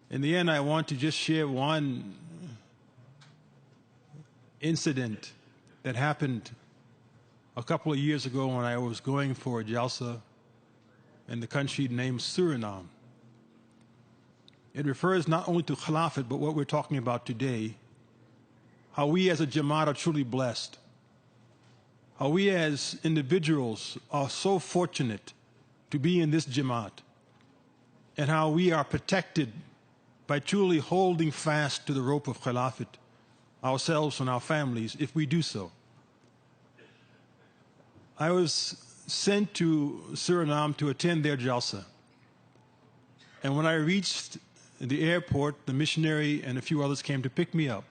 In the end, I want to just share one incident that happened a couple of years ago when I was going for a jalsa in the country named Suriname. It refers not only to Khilafat, but what we're talking about today, how we as a Jamaat are truly blessed, how we as individuals are so fortunate to be in this Jamaat, and how we are protected by truly holding fast to the rope of Khilafat, ourselves and our families, if we do so. I was sent to Suriname to attend their jalsa. And when I reached the airport, the missionary and a few others came to pick me up.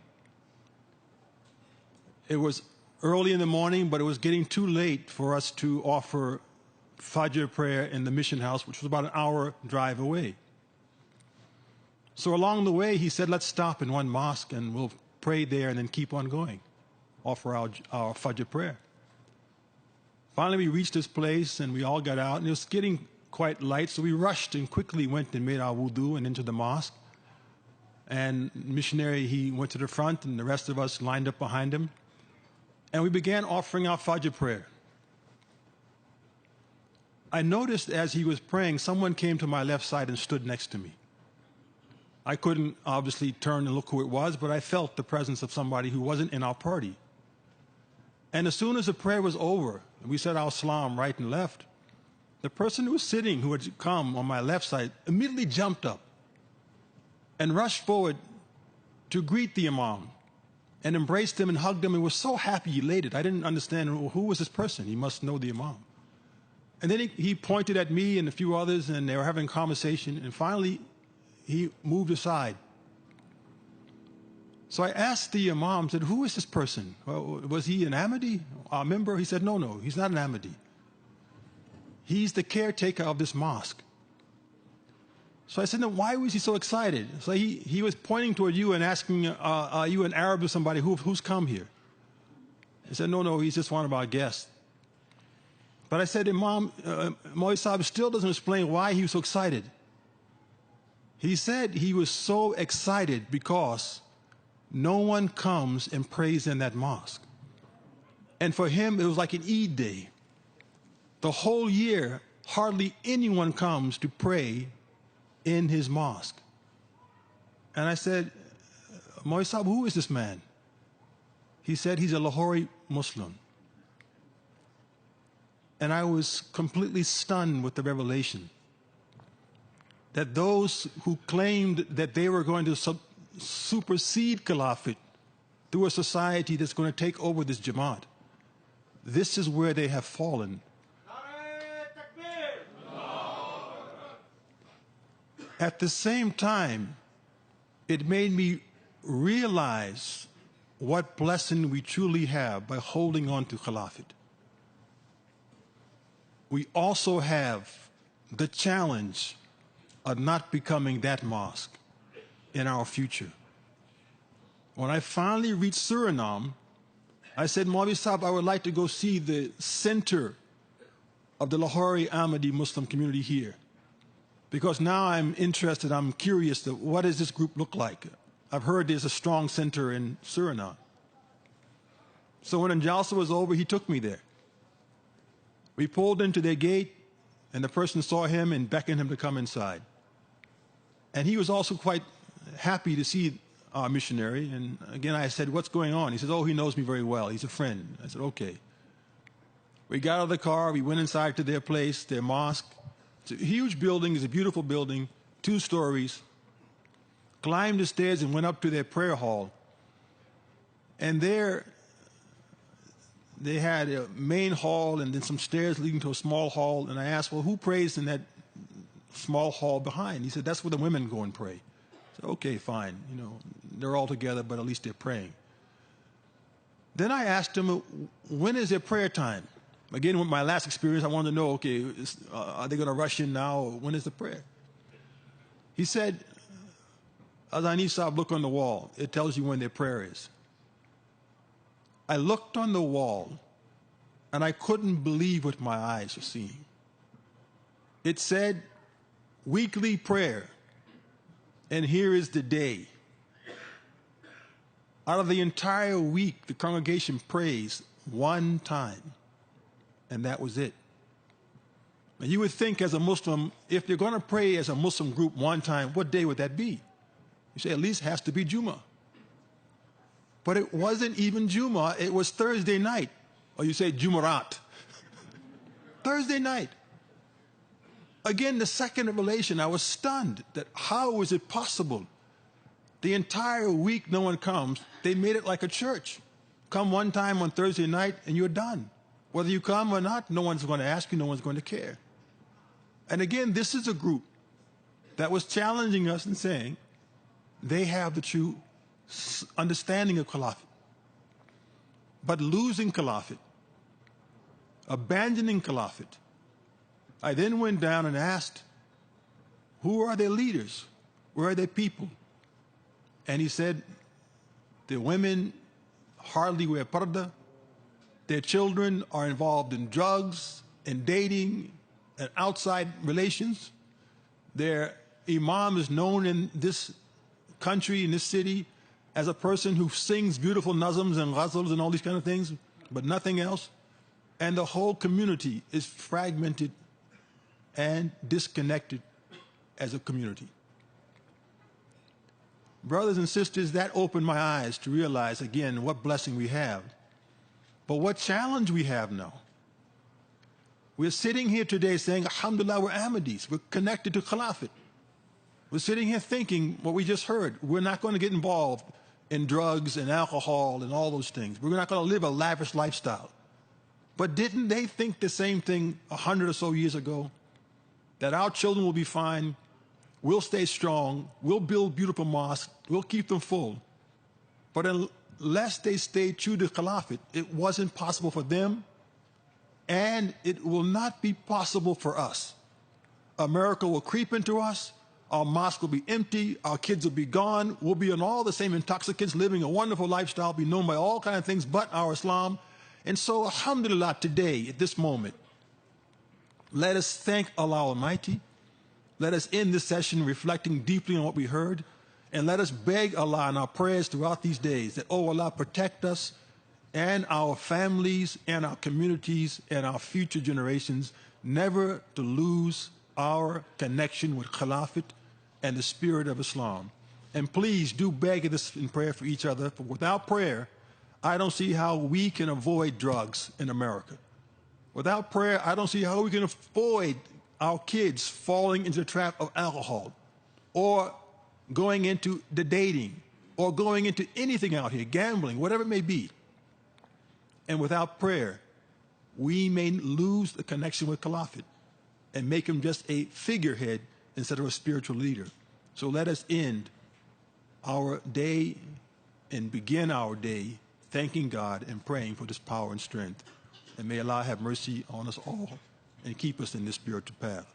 It was early in the morning, but it was getting too late for us to offer Fajr prayer in the mission house, which was about an hour drive away. So along the way, he said, let's stop in one mosque and we'll pray there and then keep on going, offer our Fajr prayer. Finally, we reached this place and we all got out, and it was getting quite light, so we rushed and quickly went and made our wudu and into the mosque. And missionary, he went to the front and the rest of us lined up behind him. And we began offering our Fajr prayer. I noticed as he was praying, someone came to my left side and stood next to me. I couldn't obviously turn and look who it was, but I felt the presence of somebody who wasn't in our party. And as soon as the prayer was over, and we said our salam right and left, the person who was sitting, who had come on my left side, immediately jumped up and rushed forward to greet the Imam and embraced him and hugged him and was so happy, elated. I didn't understand who was this person. He must know the Imam. And then he pointed at me and a few others, and they were having a conversation, and finally he moved aside. So I asked the Imam, said, who is this person? Well, was he an Ahmadi, a member? He said, no, he's not an Ahmadi. He's the caretaker of this mosque. So I said, no, why was he so excited? So he was pointing toward you and asking, are you an Arab or somebody? Who's come here? He said, no, he's just one of our guests. But I said, Imam, Maulvi Sahib still doesn't explain why he was so excited. He said he was so excited because no one comes and prays in that mosque. And for him, it was like an Eid day. The whole year, hardly anyone comes to pray in his mosque. And I said, Maulvi Sahib, who is this man? He said he's a Lahori Muslim. And I was completely stunned with the revelation that those who claimed that they were going to supersede Khilafat through a society that's going to take over this Jamaat, this is where they have fallen. At the same time, it made me realize what blessing we truly have by holding on to Khilafat. We also have the challenge of not becoming that mosque in our future. When I finally reached Suriname, I said, Maulvi Sahib, I would like to go see the center of the Lahori Ahmadi Muslim community here. Because now I'm interested, I'm curious, to what does this group look like? I've heard there's a strong center in Suriname. So when Jalsa was over, he took me there. We pulled into their gate, and the person saw him and beckoned him to come inside. And he was also quite happy to see our missionary. And again, I said, what's going on? He said, oh, he knows me very well. He's a friend. I said, okay. We got out of the car. We went inside to their place, their mosque. It's a huge building. It's a beautiful building, 2 stories. Climbed the stairs and went up to their prayer hall. And there, they had a main hall and then some stairs leading to a small hall. And I asked, well, who prays in that small hall behind? He said, that's where the women go and pray. I said, okay, fine. You know, they're all together, but at least they're praying. Then I asked him, when is their prayer time? Again, with my last experience, I wanted to know, okay, are they going to rush in now, or when is the prayer? He said, Azani Sahib, look on the wall. It tells you when their prayer is. I looked on the wall, and I couldn't believe what my eyes were seeing. It said, weekly prayer, And here is the day. Out of the entire week, the congregation prays one time, and that was it. And you would think as a Muslim, if they're going to pray as a Muslim group one time, what day would that be? You say at least it has to be Jummah. But it wasn't even Jummah, it was Thursday night. Or you say Jumu'at. Thursday night. Again, the second revelation, I was stunned that how was it possible? The entire week no one comes. They made it like a church. Come one time on Thursday night and you're done. Whether you come or not, no one's going to ask you, no one's going to care. And again, this is a group that was challenging us and saying they have the true understanding of Caliphate. But losing Caliphate, abandoning Caliphate, I then went down and asked, who are their leaders? Where are their people? And he said, the women hardly wear parda. Their children are involved in drugs and dating and outside relations. Their imam is known in this country, in this city, as a person who sings beautiful nazms and ghazals and all these kind of things, but nothing else. And the whole community is fragmented and disconnected as a community. Brothers and sisters, that opened my eyes to realize again what blessing we have. But what challenge we have now. We're sitting here today saying, Alhamdulillah, we're Ahmadis. We're connected to Caliphate. We're sitting here thinking what we just heard. We're not going to get involved in drugs and alcohol and all those things. We're not going to live a lavish lifestyle. But didn't they think the same thing 100 or so years ago? That our children will be fine, we'll stay strong, we'll build beautiful mosques, we'll keep them full. But unless they stayed true to Caliphate, it wasn't possible for them, and it will not be possible for us. America will creep into us, our mosque will be empty, our kids will be gone, we'll be on all the same intoxicants, living a wonderful lifestyle, be known by all kinds of things but our Islam. And so, alhamdulillah, today, at this moment, let us thank Allah Almighty. Let us end this session reflecting deeply on what we heard. And let us beg Allah in our prayers throughout these days that, oh Allah, protect us and our families and our communities and our future generations, never to lose our connection with Caliphate and the spirit of Islam. And please do beg this in prayer for each other, for without prayer, I don't see how we can avoid drugs in America. Without prayer, I don't see how we can avoid our kids falling into the trap of alcohol or going into the dating or going into anything out here, gambling, whatever it may be. And without prayer, we may lose the connection with Caliphate and make him just a figurehead instead of a spiritual leader. So let us end our day and begin our day thanking God and praying for this power and strength. And may Allah have mercy on us all and keep us in this spiritual path.